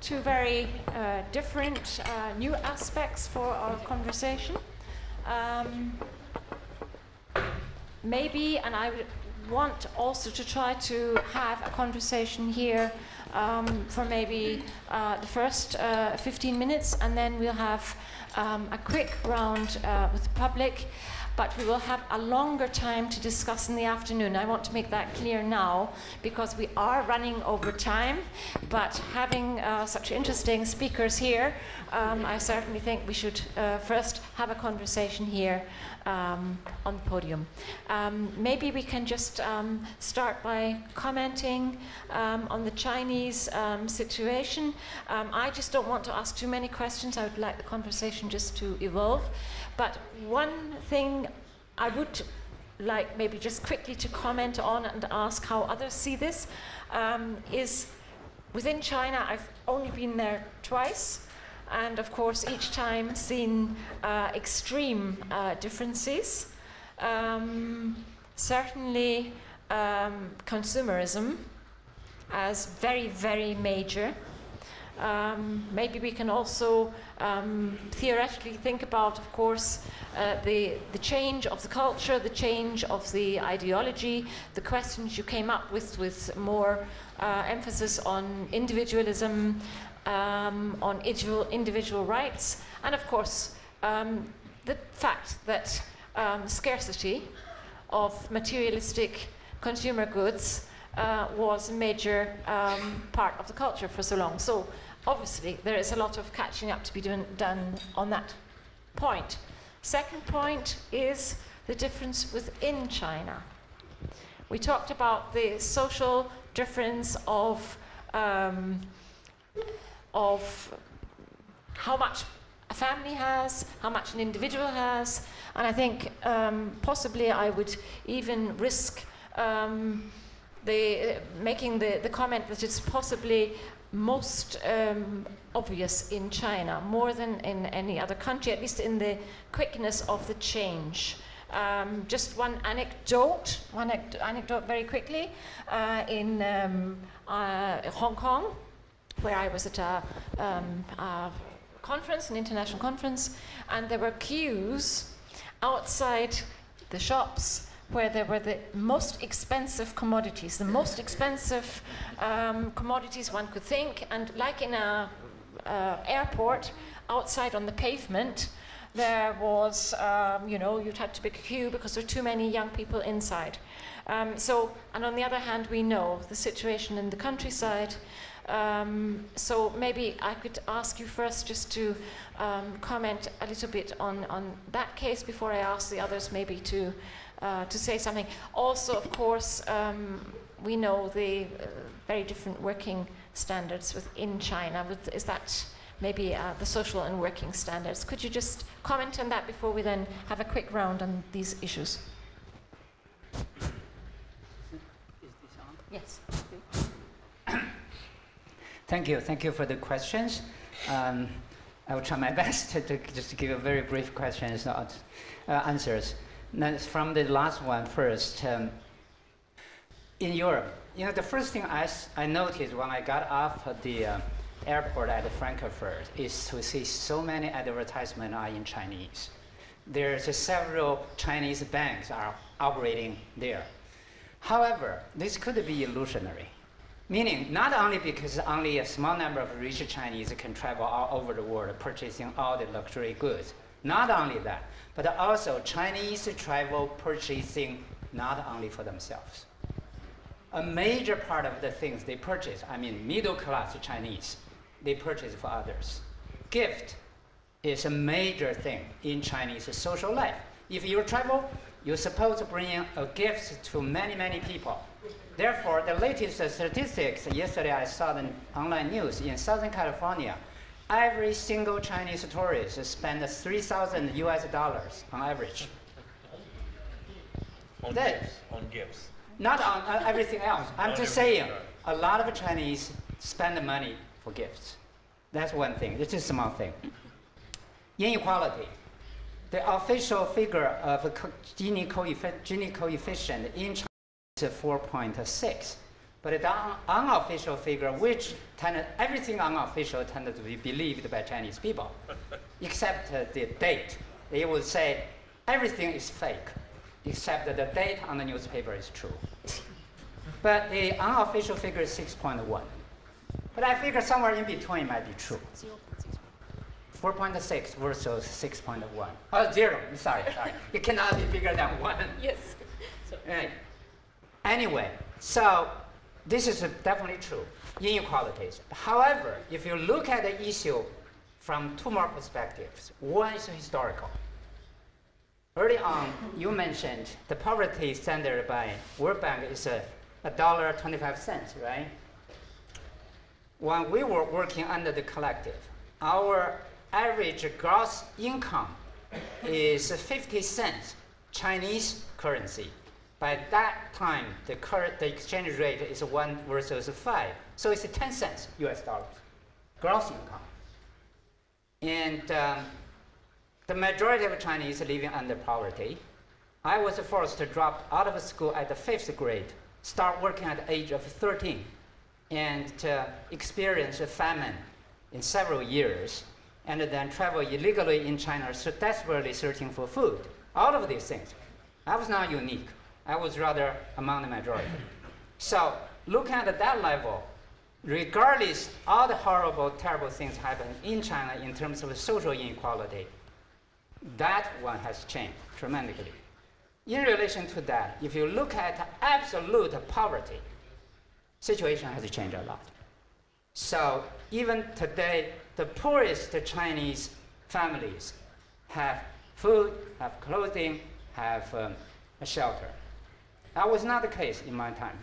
two very different new aspects for our conversation. Maybe, and I would want also to try to have a conversation here for maybe the first 15 minutes, and then we'll have a quick round with the public, but we will have a longer time to discuss in the afternoon. I want to make that clear now, because we are running over time, but having such interesting speakers here, I certainly think we should first have a conversation here on the podium. Maybe we can just start by commenting on the Chinese situation. I just don't want to ask too many questions. I would like the conversation just to evolve. But one thing I would like maybe just quickly to comment on and ask how others see this is within China. I've only been there twice, and of course each time seen extreme differences. Certainly consumerism as very, very major. Maybe we can also theoretically think about, of course, the change of the culture, the change of the ideology, the questions you came up with more emphasis on individualism, on individual rights, and of course the fact that scarcity of materialistic consumer goods was a major part of the culture for so long. So obviously there is a lot of catching up to be done on that point. Second point is the difference within China. We talked about the social difference of how much a family has, how much an individual has, and I think possibly I would even risk making the comment that it's possibly most obvious in China, more than in any other country, at least in the quickness of the change. Just one anecdote very quickly. In Hong Kong, where I was at a conference, an international conference, and there were queues outside the shops where there were the most expensive commodities, the most expensive commodities one could think, and like in a airport, outside on the pavement, there was, you'd had to pick a queue because there were too many young people inside. And on the other hand, we know the situation in the countryside. So maybe I could ask you first just to comment a little bit on that case before I ask the others maybe to say something. Also, of course, we know the very different working standards within China. Is that maybe the social and working standards? Could you just comment on that before we then have a quick round on these issues? Is this on? Yes. Thank you for the questions. I will try my best to just give a very brief questions, not answers. Now, from the last one first. In Europe, the first thing I noticed when I got off the airport at Frankfurt is to see so many advertisements are in Chinese. There's several Chinese banks are operating there. However, this could be illusionary. Meaning, not only because only a small number of rich Chinese can travel all over the world purchasing all the luxury goods. Not only that, but also Chinese travel purchasing not only for themselves. A major part of the things they purchase, middle class Chinese, they purchase for others. Gift is a major thing in Chinese social life. If you travel, you're supposed to bring in a gift to many, many people. Therefore, the latest statistics, yesterday I saw the online news in Southern California, every single Chinese tourist spends $3,000 US on average. On gifts. Not on everything else. I'm just saying, a lot of Chinese spend money for gifts. That's one thing. It's a small thing. Inequality. The official figure of Gini coefficient in China is 4.6. But the unofficial figure, which everything unofficial tended to be believed by Chinese people, except the date. They would say everything is fake, except that the date on the newspaper is true. But the unofficial figure is 6.1. But I figure somewhere in between might be true. 4.6 versus 6.1. Oh, 0. Sorry. It cannot be bigger than 1. Yes. Right. Anyway, so this is definitely true, inequalities. However, if you look at the issue from two more perspectives, one is historical. Early on, you mentioned the poverty standard by World Bank is $1.25, right? When we were working under the collective, our average gross income is 50 cents Chinese currency. By that time, the exchange rate is 1 versus 5. So it's 10 cents US dollars, gross income. And the majority of Chinese living under poverty. I was forced to drop out of school at the 5th grade, start working at the age of 13, and experience a famine in several years, and then travel illegally in China, so desperately searching for food. All of these things. I was not unique. I was rather among the majority. So looking at that level, regardless all the horrible, terrible things happen in China in terms of social inequality, that one has changed tremendously. In relation to that, if you look at absolute poverty, situation has changed a lot. So even today, the poorest Chinese families have food, have clothing, have a shelter. That was not the case in my time.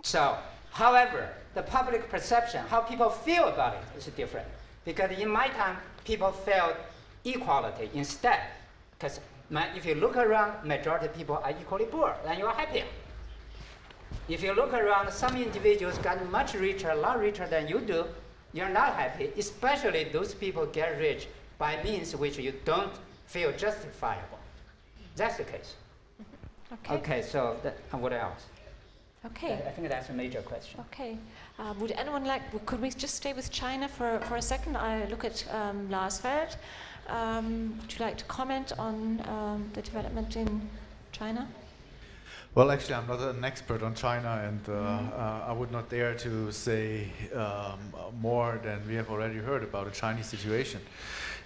So, however, the public perception, how people feel about it is different. Because in my time, people felt equality instead. Because if you look around, majority of people are equally poor, then you are happier. If you look around, some individuals got much richer, a lot richer than you do, you're not happy, especially those people get rich by means which you don't feel justifiable. That's the case. Okay, so what else? Okay. I think that's a major question. Okay. Would anyone could we just stay with China for a second? I look at Lars Feld. Would you like to comment on the development in China? Well, actually, I'm not an expert on China, and I would not dare to say more than we have already heard about the Chinese situation.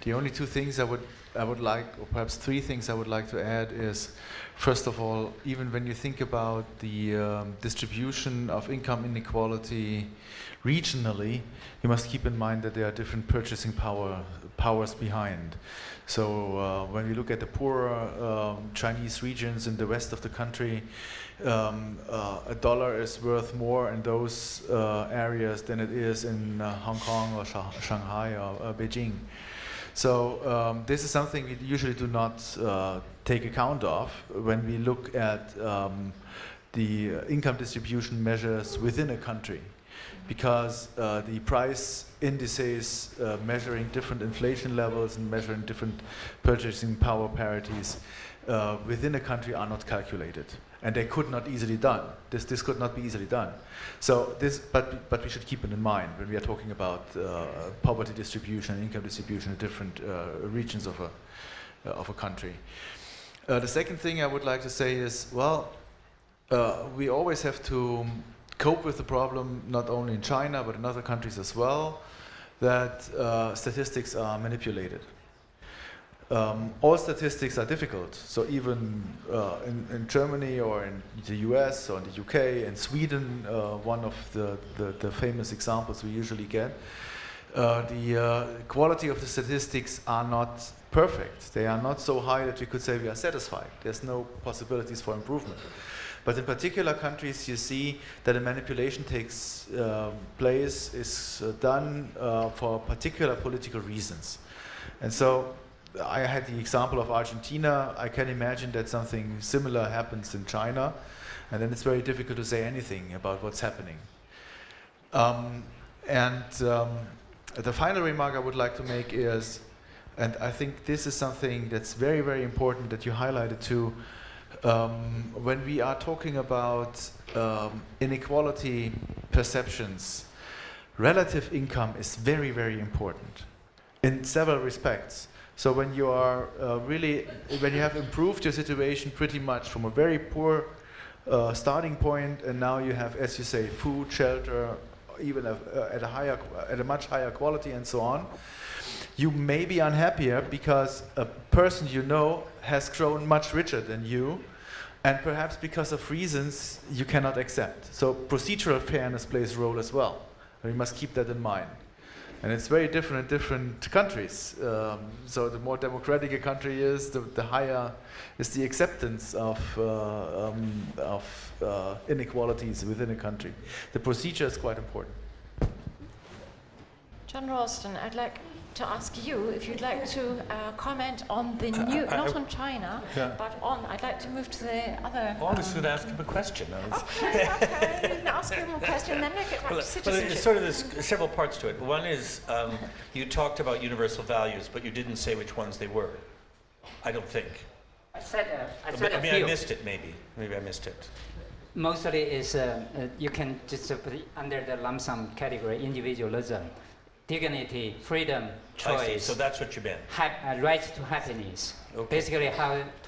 The only two things I would like, or perhaps three things I would like to add is, first of all, even when you think about the distribution of income inequality regionally, you must keep in mind that there are different purchasing powers behind. So when we look at the poorer Chinese regions in the west of the country, a dollar is worth more in those areas than it is in Hong Kong or Shanghai or Beijing. So this is something we usually do not take account of when we look at the income distribution measures within a country, because the price indices measuring different inflation levels and measuring different purchasing power parities within a country are not calculated, and they could not easily done. This could not be easily done. So this, but we should keep it in mind when we are talking about poverty distribution, income distribution in different regions of a country. The second thing I would like to say is, well, we always have to cope with the problem, not only in China but in other countries as well, that statistics are manipulated. All statistics are difficult. So even in Germany or in the US or in the UK and Sweden, one of the famous examples we usually get, the quality of the statistics are not perfect. They are not so high that we could say we are satisfied. There's no possibilities for improvement. But in particular countries, you see that a manipulation takes place, is done for particular political reasons. And so I had the example of Argentina. I can imagine that something similar happens in China, and then it's very difficult to say anything about what's happening. The final remark I would like to make is, and I think this is something that's very, very important that you highlighted too, when we are talking about inequality perceptions, relative income is very, very important in several respects. So when you are when you have improved your situation pretty much from a very poor starting point, and now you have, as you say, food, shelter, even at a much higher quality and so on, you may be unhappier because a person you know has grown much richer than you, and perhaps because of reasons you cannot accept. So procedural fairness plays a role as well. We must keep that in mind. And it's very different in different countries. So the more democratic a country is, the higher is the acceptance of inequalities within a country. The procedure is quite important. John Ralston, I'd like to ask you if you'd like to comment on the new, not on China, but on, I'd like to move to the other... I was going to ask him a question. Okay, you can ask him a question, then I get back to citizenship. There's sort of several parts to it. One is, you talked about universal values, but you didn't say which ones they were. I don't think. I said a I mean, few. I missed it, maybe. Maybe I missed it. Mostly is, you can just put it under the lump sum category, individualism, dignity, freedom, choice. I see. So that's what you meant. Right to happiness. Okay. Basically,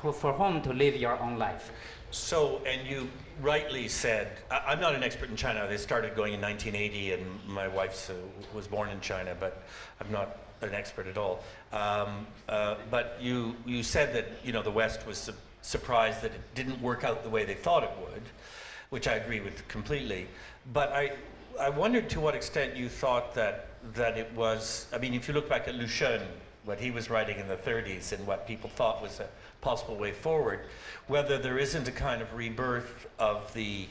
for whom to live your own life. So, and you rightly said, I'm not an expert in China. They started going in 1980, and my wife was born in China, but I'm not an expert at all. But you said that the West was surprised that it didn't work out the way they thought it would, which I agree with completely. But I wondered to what extent you thought that it was, I mean, if you look back at Lushun, what he was writing in the 30s and what people thought was a possible way forward, whether there isn't a kind of rebirth of the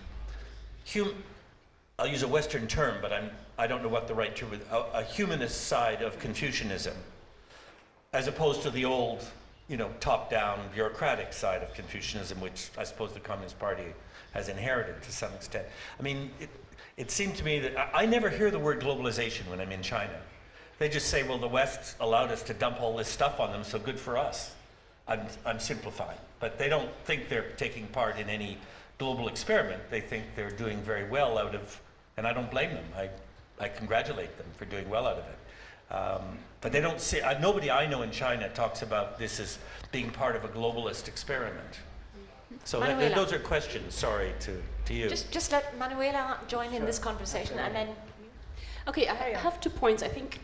I'll use a Western term, but I don't know what the right term is, a humanist side of Confucianism, as opposed to the old, top-down bureaucratic side of Confucianism, which I suppose the Communist Party has inherited to some extent. I mean, it seemed to me that I never hear the word globalization when I'm in China. They just say, well, the West allowed us to dump all this stuff on them, so good for us. I'm simplifying. But they don't think they're taking part in any global experiment. They think they're doing very well out of, and I don't blame them. I congratulate them for doing well out of it. But they don't say, nobody I know in China talks about this as being part of a globalist experiment. So those are questions, sorry, to you. Just let Manuela join in this conversation, and then... Okay, I have 2 points. I think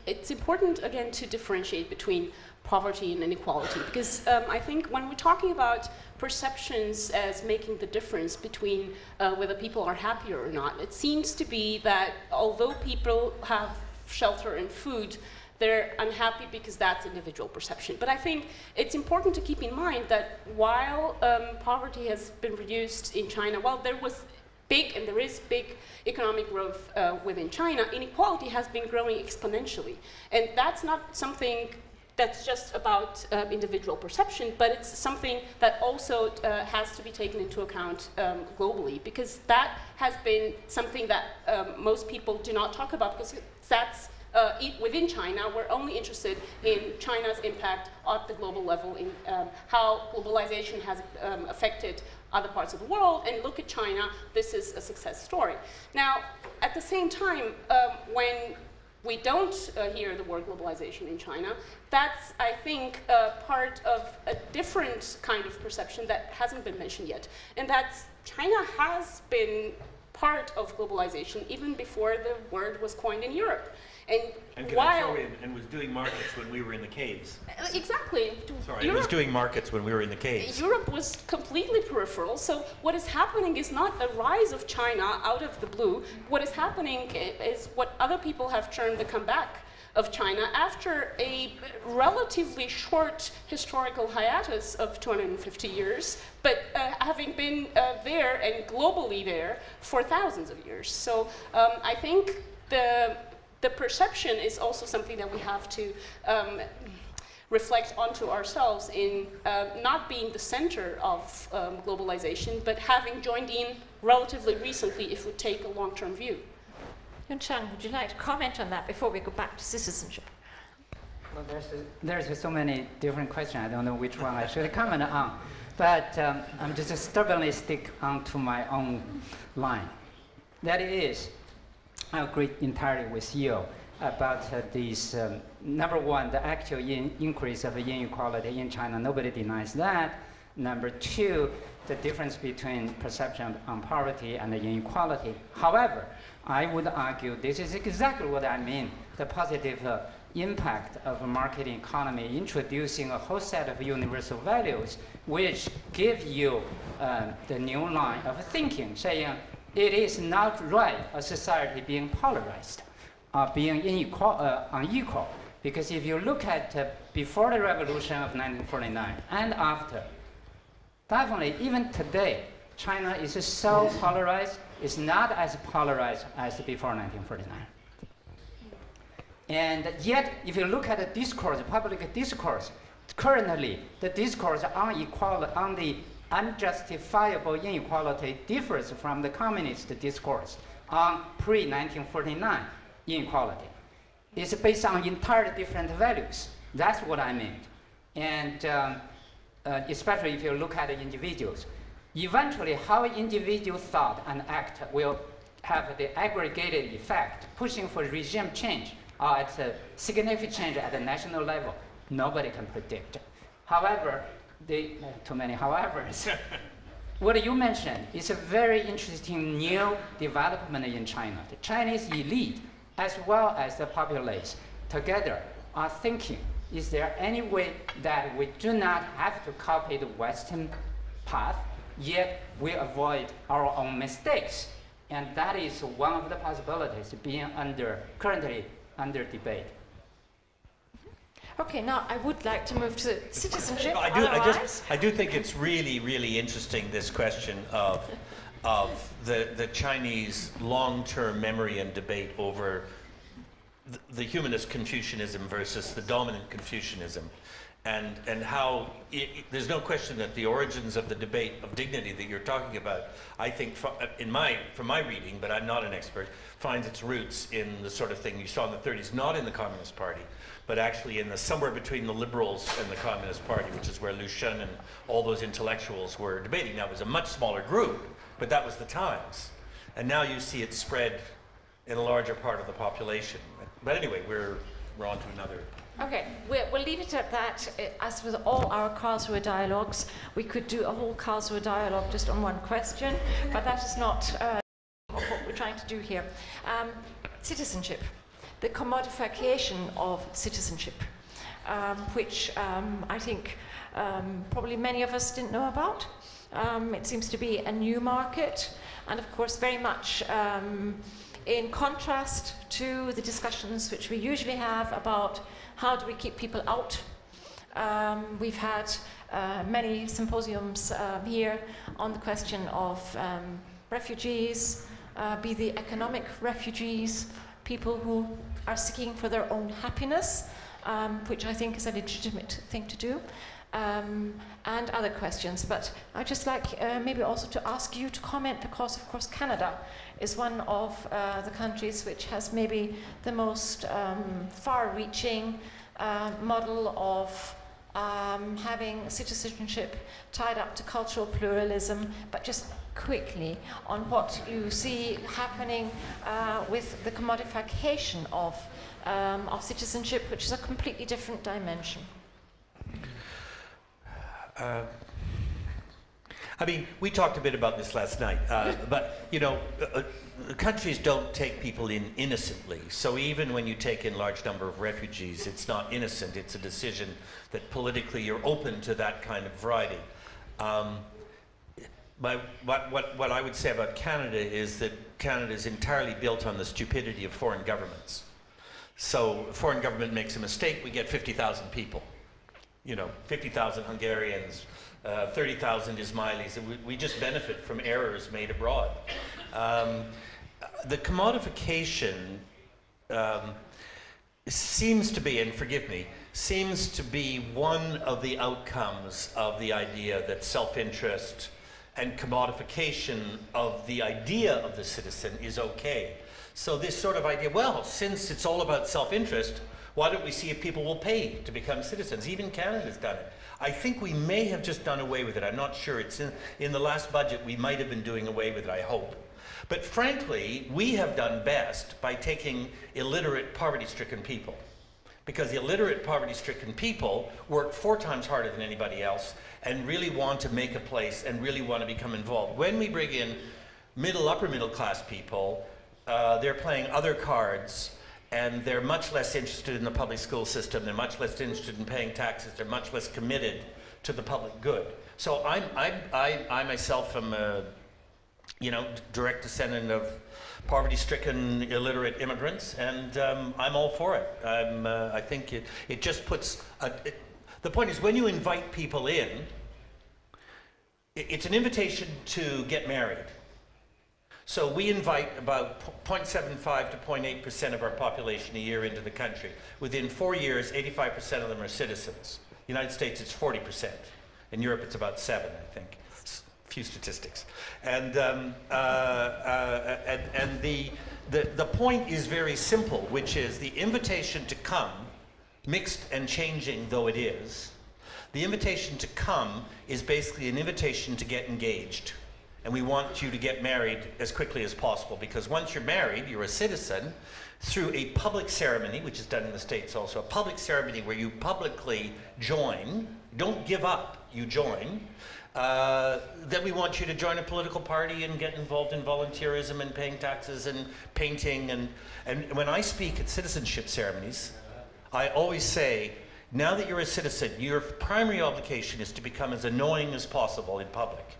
it's important, again, to differentiate between poverty and inequality, because I think when we're talking about perceptions as making the difference between whether people are happier or not, it seems to be that although people have shelter and food, they're unhappy because that's individual perception. But I think it's important to keep in mind that while poverty has been reduced in China, while there was big, and there is big economic growth within China, inequality has been growing exponentially. And that's not something that's just about individual perception, but it's something that also has to be taken into account globally, because that has been something that most people do not talk about, because that's within China. We're only interested in China's impact at the global level, in how globalization has affected other parts of the world, and look at China, this is a success story. Now, at the same time, when we don't hear the word globalization in China, that's, I think, part of a different kind of perception that hasn't been mentioned yet, and that's China has been part of globalization even before the word was coined in Europe. And while and was doing markets when we were in the caves. Exactly. Sorry, it was doing markets when we were in the caves. Europe was completely peripheral. So what is happening is not a rise of China out of the blue. What is happening is what other people have termed the comeback of China after a relatively short historical hiatus of 250 years, but having been there and globally there for thousands of years. So I think the perception is also something that we have to reflect onto ourselves in not being the center of globalization, but having joined in relatively recently if we take a long-term view. Yunxiang, would you like to comment on that before we go back to citizenship? Well, there's so many different questions. I don't know which one I should comment on. But I'm just stubbornly stick onto my own line. That is, I agree entirely with you about this. Number one, the actual increase of inequality in China, nobody denies that. Number two, the difference between perception on poverty and the inequality. However, I would argue this is exactly what I mean, the positive impact of a market economy, introducing a whole set of universal values which give you the new line of thinking, saying it is not right a society being polarized, being unequal. Because if you look at before the revolution of 1949 and after, definitely even today, China is so polarized, it's not as polarized as before 1949. And yet, if you look at the discourse, public discourse, currently the discourse on the unjustifiable inequality differs from the communist discourse on pre-1949 inequality. It's based on entirely different values. That's what I meant. And especially if you look at the individuals, eventually how individual thought and act will have the aggregated effect, pushing for regime change or at a significant change at the national level. Nobody can predict. However, too many howevers. What you mentioned is a very interesting new development in China. The Chinese elite, as well as the populace, together are thinking, is there any way that we do not have to copy the Western path, yet we avoid our own mistakes? And that is one of the possibilities being currently under debate. Okay, now I would like to move to citizenship. No, I do think it's really, really interesting, this question of the Chinese long-term memory and debate over the humanist Confucianism versus the dominant Confucianism, and how there's no question that the origins of the debate of dignity that you're talking about, I think, from my reading, but I'm not an expert, finds its roots in the sort of thing you saw in the 30s, not in the Communist Party, but actually in somewhere between the liberals and the Communist Party, which is where Lu Xun and all those intellectuals were debating. Now, it was a much smaller group, but that was the times. And now you see it spread in a larger part of the population. But anyway, we're on to another. Okay, we'll leave it at that. As with all our Karlsruher dialogues, we could do a whole Karlsruher dialogue just on one question, but that is not what we're trying to do here. Citizenship, the commodification of citizenship, which I think probably many of us didn't know about. It seems to be a new market, and of course very much in contrast to the discussions which we usually have about how do we keep people out. We've had many symposiums here on the question of refugees, be they economic refugees, people who are seeking for their own happiness, which I think is a legitimate thing to do, and other questions. But I'd just like maybe also to ask you to comment, because of course Canada is one of the countries which has maybe the most far-reaching model of having citizenship tied up to cultural pluralism, but just quickly on what you see happening with the commodification of citizenship, which is a completely different dimension. I mean, we talked a bit about this last night, but, you know, countries don't take people in innocently. So even when you take in large number of refugees, it's not innocent. It's a decision that politically you're open to that kind of variety. What I would say about Canada is that Canada is entirely built on the stupidity of foreign governments. So a foreign government makes a mistake, we get 50,000 people. You know, 50,000 Hungarians, 30,000 Ismailis. We just benefit from errors made abroad. The commodification seems to be, and forgive me, seems to be one of the outcomes of the idea that self-interest and commodification of the idea of the citizen is okay. So this sort of idea, well, since it's all about self-interest, Why don't we see if people will pay to become citizens? Even Canada's done it. I think we may have just done away with it. I'm not sure. It's in the last budget, we might have been doing away with it, I hope. But frankly, we have done best by taking illiterate, poverty-stricken people. Because the illiterate, poverty-stricken people work 4 times harder than anybody else and really want to make a place and really want to become involved. When we bring in middle, upper middle class people, they're playing other cards, and they're much less interested in the public school system, they're much less interested in paying taxes, they're much less committed to the public good. So I myself am a direct descendant of poverty-stricken, illiterate immigrants, and I'm all for it. I think it just puts, the point is when you invite people in, it's an invitation to get married. So we invite about 0.75 to 0.8% of our population a year into the country. Within 4 years, 85% of them are citizens. United States, it's 40%. In Europe, it's about 7%, I think. Few statistics. And the point is very simple, which is the invitation to come, mixed and changing though it is, the invitation to come is basically an invitation to get engaged. And we want you to get married as quickly as possible, because once you're married, you're a citizen, through a public ceremony, which is done in the States also, a public ceremony where you publicly join, don't give up, you join, then we want you to join a political party and get involved in volunteerism and paying taxes and painting. And when I speak at citizenship ceremonies, I always say, now that you're a citizen, your primary obligation is to become as annoying as possible in public,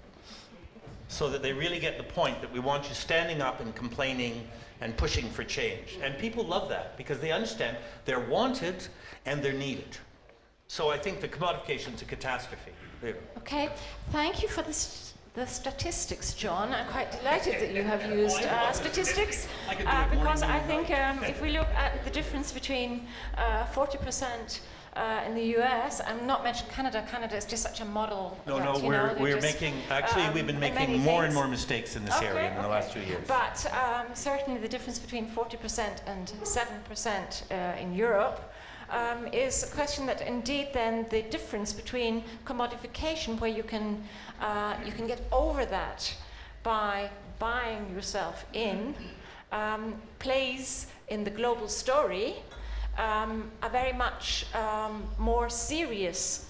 so that they really get the point that we want you standing up and complaining and pushing for change. And people love that because they understand they're wanted and they're needed. So I think the commodification is a catastrophe. Okay, thank you for the statistics, John. I'm quite delighted that you have used statistics, because I think if we look at the difference between 40% in the US, I'm not mentioning Canada. Canada is just such a model. No, we're making, actually we've been making more and more mistakes in this area in the last 2 years. But certainly the difference between 40% and 7% in Europe is a question that indeed then the difference between commodification, where you can get over that by buying yourself in, plays in the global story a very much more serious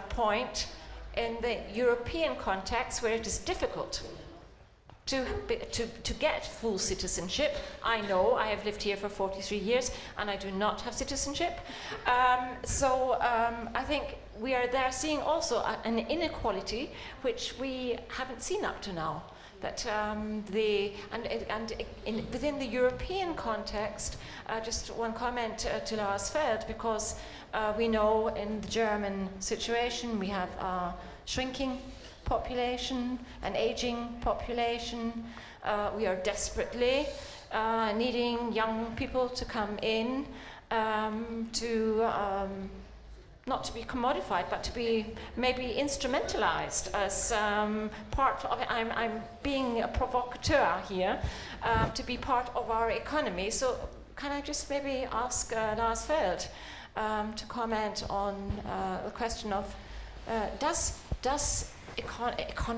point in the European context, where it is difficult to get full citizenship. I know I have lived here for 43 years and I do not have citizenship. So I think we are there seeing also an inequality which we haven't seen up to now. That within the European context, just one comment to Lars Feld, because we know in the German situation we have a shrinking population, an aging population. We are desperately needing young people to come in not to be commodified, but to be maybe instrumentalized as part of, I'm being a provocateur here, to be part of our economy. So can I just maybe ask Lars Feld to comment on the question of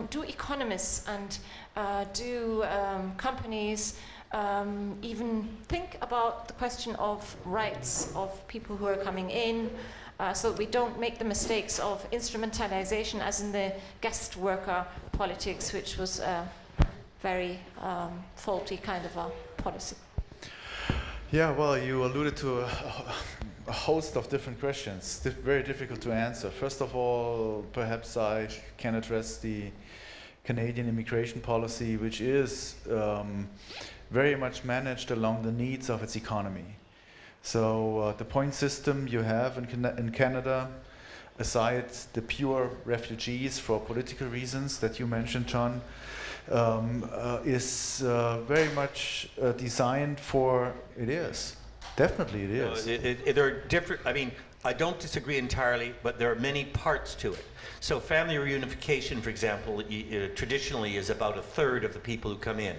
do economists and do companies even think about the question of rights of people who are coming in, so that we don't make the mistakes of instrumentalization as in the guest worker politics, which was a very faulty kind of a policy? Yeah, well, you alluded to a host of different questions, very difficult to answer. First of all, perhaps I can address the Canadian immigration policy, which is very much managed along the needs of its economy. So the point system you have in Canada, aside the pure refugees for political reasons that you mentioned, John, is very much designed for, it is. Definitely it is. There are different, I mean, I don't disagree entirely, but there are many parts to it. So family reunification, for example, traditionally is about a third of the people who come in.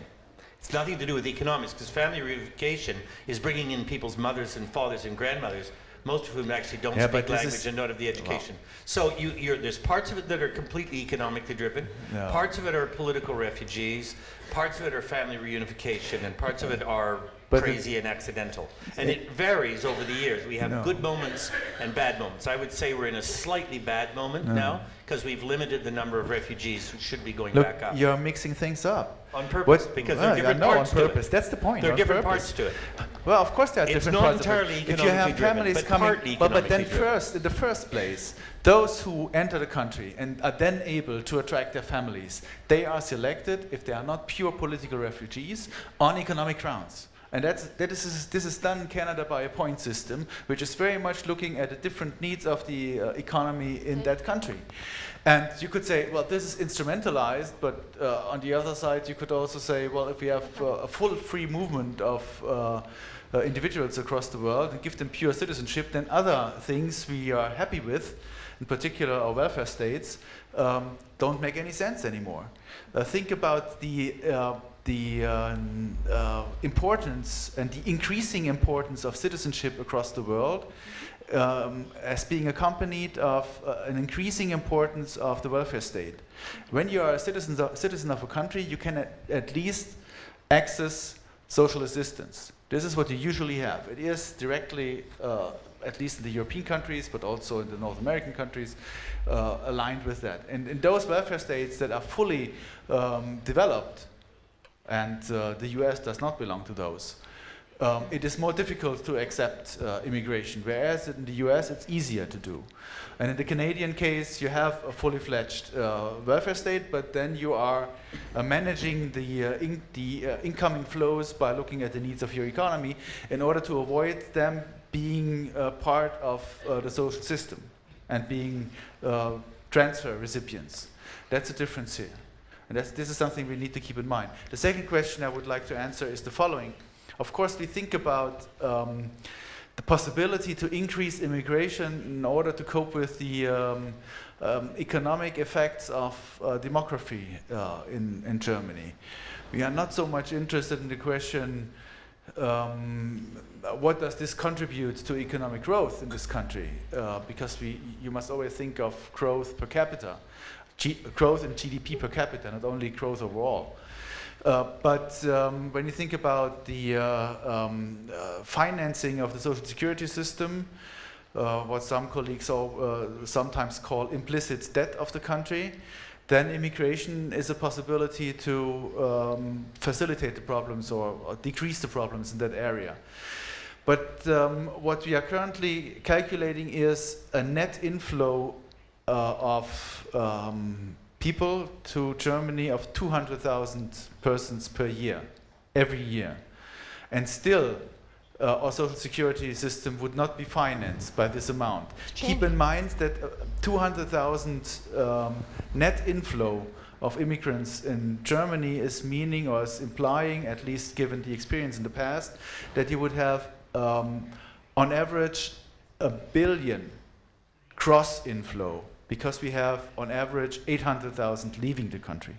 It's nothing to do with economics, because family reunification is bringing in people's mothers and fathers and grandmothers most of whom actually don't speak language and don't have the education. So there's parts of it that are completely economically driven, parts of it are political refugees, parts of it are family reunification, and parts of it are crazy and accidental. And it varies over the years. We have good moments and bad moments. I would say we're in a slightly bad moment now, because we've limited the number of refugees who should be going back up. You're mixing things up. On purpose, because there are different parts to it. That's the point. There are different parts to it. Well, of course there are different parts. It's not entirely if you have families coming, but then first, in the first place, those who enter the country and are then able to attract their families, they are selected, if they are not pure political refugees, on economic grounds. And this is done in Canada by a point system, which is very much looking at the different needs of the economy in that country. And you could say, well, this is instrumentalized, but on the other side, you could also say, well, if we have a full free movement of individuals across the world and give them pure citizenship, then other things we are happy with, in particular our welfare states, don't make any sense anymore. Think about the importance and the increasing importance of citizenship across the world as being accompanied of an increasing importance of the welfare state. When you are a citizen of a country, you can at least access social assistance. This is what you usually have. It is directly, at least in the European countries, but also in the North American countries, aligned with that. And in those welfare states that are fully developed, and the US does not belong to those, it is more difficult to accept immigration, whereas in the US it's easier to do. And in the Canadian case, you have a fully fledged welfare state, but then you are managing the incoming flows by looking at the needs of your economy in order to avoid them being part of the social system and being transfer recipients. That's a difference here. And this is something we need to keep in mind. The second question I would like to answer is the following. Of course, we think about the possibility to increase immigration in order to cope with the economic effects of demography in Germany. We are not so much interested in the question, what does this contribute to economic growth in this country? Because you must always think of growth per capita. Growth in GDP per capita, not only growth overall. But when you think about the financing of the social security system, what some colleagues sometimes call implicit debt of the country, then immigration is a possibility to facilitate the problems or decrease the problems in that area. But what we are currently calculating is a net inflow of people to Germany of 200,000 persons per year, every year. And still, our social security system would not be financed by this amount. Keep in mind that 200,000 net inflow of immigrants in Germany is meaning, or is implying, at least given the experience in the past, that you would have, on average, 1 billion cross inflow, because we have, on average, 800,000 leaving the country.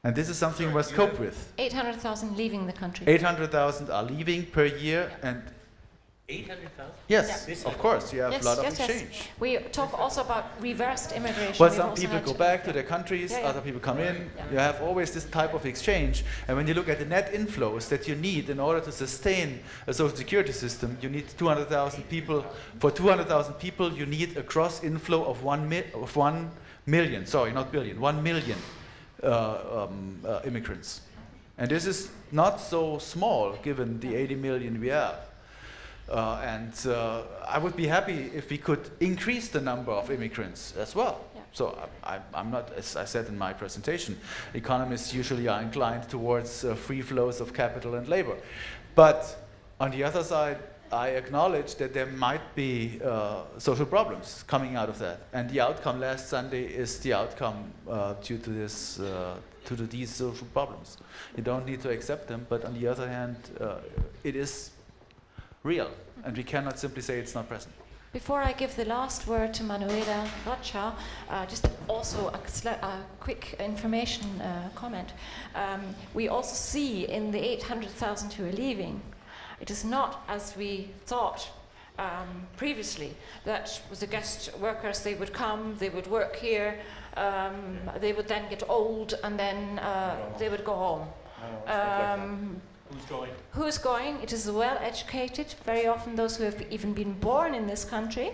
And this is something we must cope with. 800,000 leaving the country. 800,000 are leaving per year, and 800,000? Yes, of course, you have a lot of exchange. Yes. We talk also about reversed immigration. Well, some people go back to their countries, other people come in. You have always this type of exchange. And when you look at the net inflows that you need in order to sustain a social security system, you need 200,000 people. For 200,000 people, you need a gross inflow of 1 million, sorry, not billion, 1 million immigrants. And this is not so small, given the 80 million we have. I would be happy if we could increase the number of immigrants as well. Yeah. So I'm not, as I said in my presentation, economists usually are inclined towards free flows of capital and labor. But on the other side, I acknowledge that there might be social problems coming out of that. And the outcome last Sunday is the outcome due to this, these social problems. You don't need to accept them, but on the other hand, it is real, and we cannot simply say it's not present. Before I give the last word to Manuela, just also a quick information comment. We also see in the 800,000 who are leaving, it is not, as we thought, previously. That was the guest workers, they would come, they would work here, they would then get old, and then they would go home. Who's going? Who's going? It is the well-educated, very often those who have even been born in this country,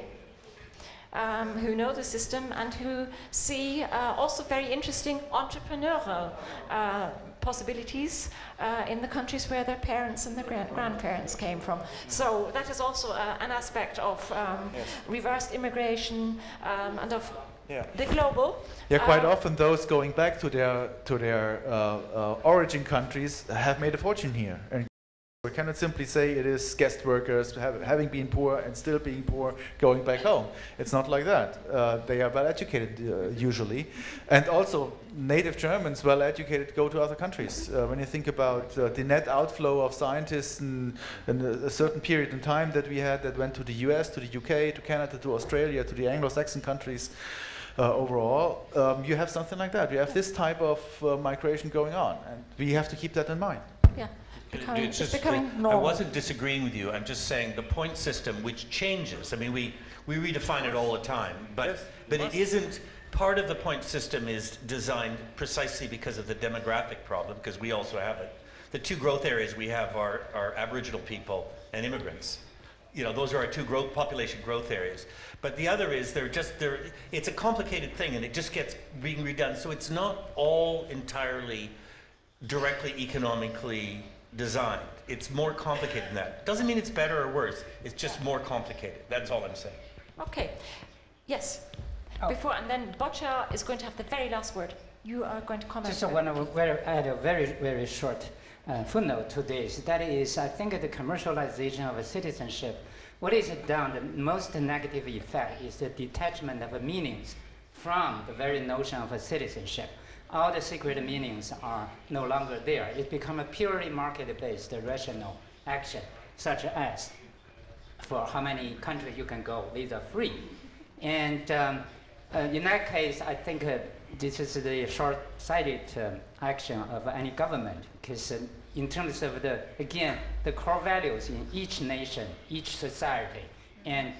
who know the system and who see also very interesting entrepreneurial possibilities in the countries where their parents and their grandparents came from. So that is also an aspect of reversed immigration and of the global. Yeah, quite often those going back to their origin countries have made a fortune here. And we cannot simply say it is guest workers having been poor and still being poor going back home. It's not like that. They are well educated usually, and also native Germans well educated go to other countries. When you think about the net outflow of scientists in a certain period in time that we had that went to the US, to the UK, to Canada, to Australia, to the Anglo-Saxon countries. Overall, you have something like that. We have this type of migration going on, and we have to keep that in mind. Yeah, It's becoming normal. I wasn't disagreeing with you. I'm just saying the point system, which changes. I mean, we redefine it all the time, but it isn't. Part of the point system is designed precisely because of the demographic problem, because we also have it. The two growth areas we have are Aboriginal people and immigrants. You know, those are our two population growth areas. But the other is it's a complicated thing, and it just gets being redone. So it's not all entirely directly economically designed. It's more complicated than that. Doesn't mean it's better or worse. It's just more complicated. That's all I'm saying. Okay. Yes. Before, and then Boatkä is going to have the very last word. You are going to comment. Just want to add a very, very short footnote to this. That is, I think the commercialization of citizenship, what is it done? The most negative effect is the detachment of meanings from the very notion of a citizenship. All the secret meanings are no longer there. It becomes a purely market-based rational action, such as for how many countries you can go visa-free. And in that case, I think this is the short-sighted action of any government, because in terms of the core values in each nation, each society, and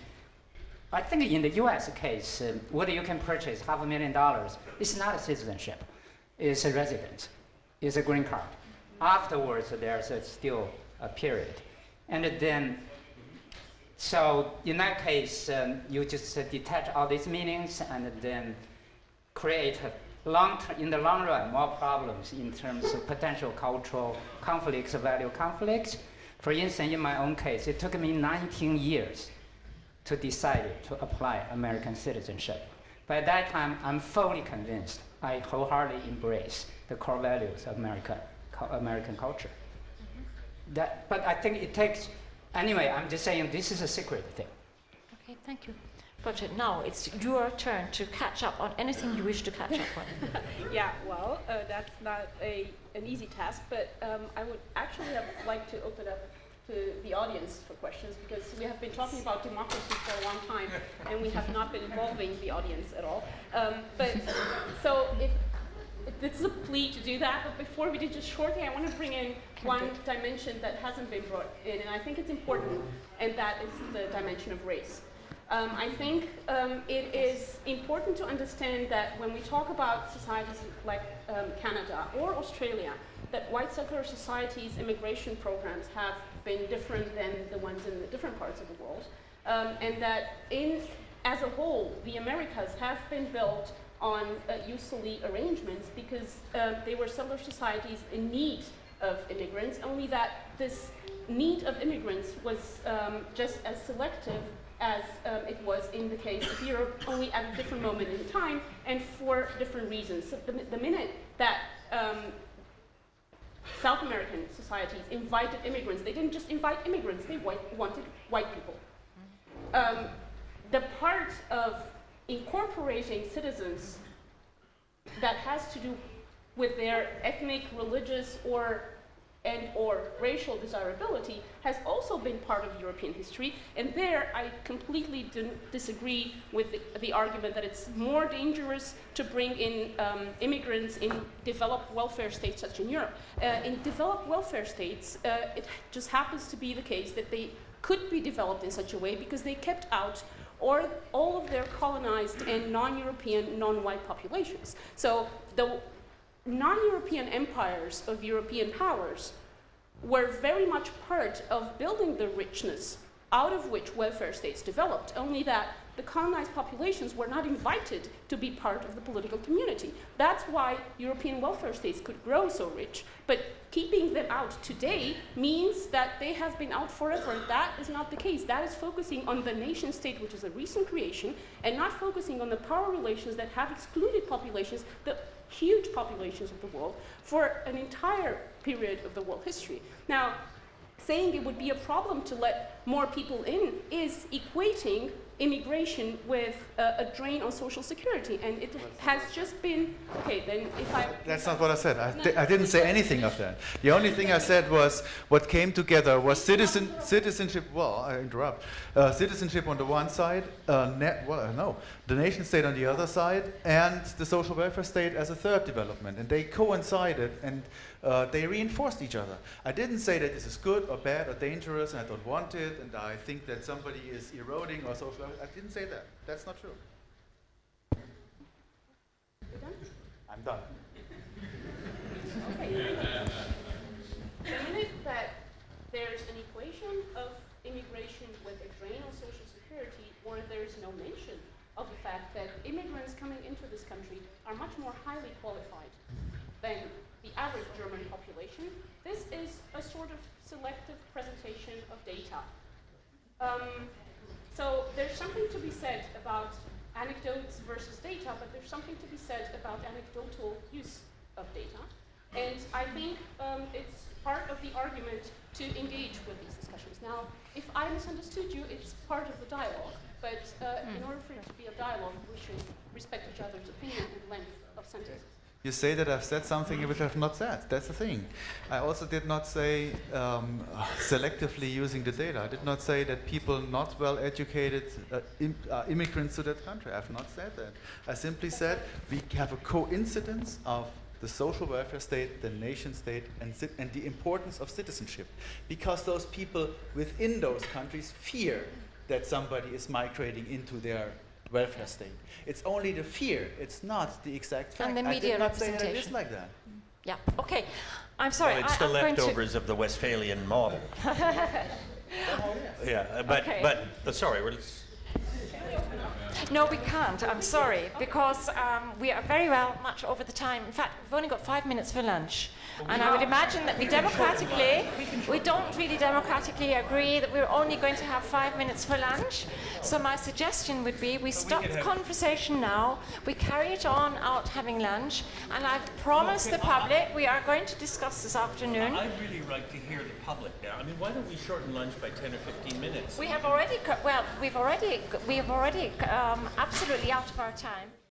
I think in the U.S. case, what you can purchase $500,000 is not a citizenship. It's a residence. It's a green card. Afterwards, there's still a period. And then, so in that case, you just detach all these meanings and then create in the long run more problems in terms of potential cultural conflicts, value conflicts. For instance, in my own case, it took me 19 years to decide to apply American citizenship. By that time, I'm fully convinced. I wholeheartedly embrace the core values of American culture. But I think it takes, anyway, I'm just saying this is a secret thing. Okay, thank you. Boatkä, now it's your turn to catch up on anything you wish to catch up on. Yeah, well, that's not an easy task, but I would actually like to open up to the audience for questions, because we have been talking about democracy for a long time and we have not been involving the audience at all. So this is a plea to do that, but before we do, just shortly, I want to bring in one dimension that hasn't been brought in, and I think it's important, and that is the dimension of race. I think it is important to understand that when we talk about societies like Canada or Australia, that white settler societies' immigration programs have been different than the ones in the different parts of the world, and that as a whole, the Americas have been built on usually arrangements because they were settler societies in need of immigrants, only that this need of immigrants was just as selective as it was in the case of Europe, only at a different moment in time and for different reasons. So the minute that South American societies invited immigrants, they didn't just invite immigrants, they wanted white people. The part of incorporating citizens that has to do with their ethnic, religious, or racial desirability has also been part of European history, and there I completely disagree with the argument that it's more dangerous to bring in immigrants in developed welfare states such as in Europe. In developed welfare states, it just happens to be the case that they could be developed in such a way because they kept out all of their colonized and non-European, non-white populations. So the non-European empires of European powers were very much part of building the richness out of which welfare states developed, only that the colonized populations were not invited to be part of the political community. That's why European welfare states could grow so rich. But keeping them out today means that they have been out forever. That is not the case. That is focusing on the nation state, which is a recent creation, and not focusing on the power relations that have excluded populations, the huge populations of the world, for an entire period of the world history. Now, saying it would be a problem to let more people in is equating immigration with a drain on social security, and it has just been, okay, then if I... That's not what I said. I didn't say anything of that. The only thing I said was what came together was citizenship, well, I interrupt, citizenship on the one side, the nation state on the other side, and the social welfare state as a third development, and they coincided, and they reinforced each other. I didn't say that this is good or bad or dangerous and I don't want it and I think that somebody is eroding or social. I didn't say that. That's not true. You're done? I'm done. Okay. The minute that there's an equation of immigration with a drain on social security, or there's no mention of the fact that immigrants coming into this country are much more highly qualified than the average German population, this is a sort of selective presentation of data. So there's something to be said about anecdotes versus data, but there's something to be said about anecdotal use of data. And I think it's part of the argument to engage with these discussions. Now, if I misunderstood you, it's part of the dialogue, but in order for it to be a dialogue, we should respect each other's opinion and length of sentences. You say that I've said something which I've not said. That's the thing. I also did not say selectively using the data. I did not say that people not well educated immigrants to that country. I've not said that. I simply said we have a coincidence of the social welfare state, the nation state, and the importance of citizenship. Because those people within those countries fear that somebody is migrating into their welfare state. It's only the fear, it's not the exact fact. And the media representation. I did not say that it is like that. Yeah, okay. I'm sorry. Well, it's the leftovers of the Westphalian model. Yeah, but sorry, No, we can't. I'm sorry, because we are very well much over the time. In fact, we've only got 5 minutes for lunch. And I would imagine that we don't really democratically agree that we're only going to have 5 minutes for lunch. So my suggestion would be we stop the conversation now, we carry it on out having lunch, and I've promised the public we are going to discuss this afternoon. I'd really like to hear the public now. I mean, why don't we shorten lunch by 10 or 15 minutes? We have already, we've already absolutely out of our time.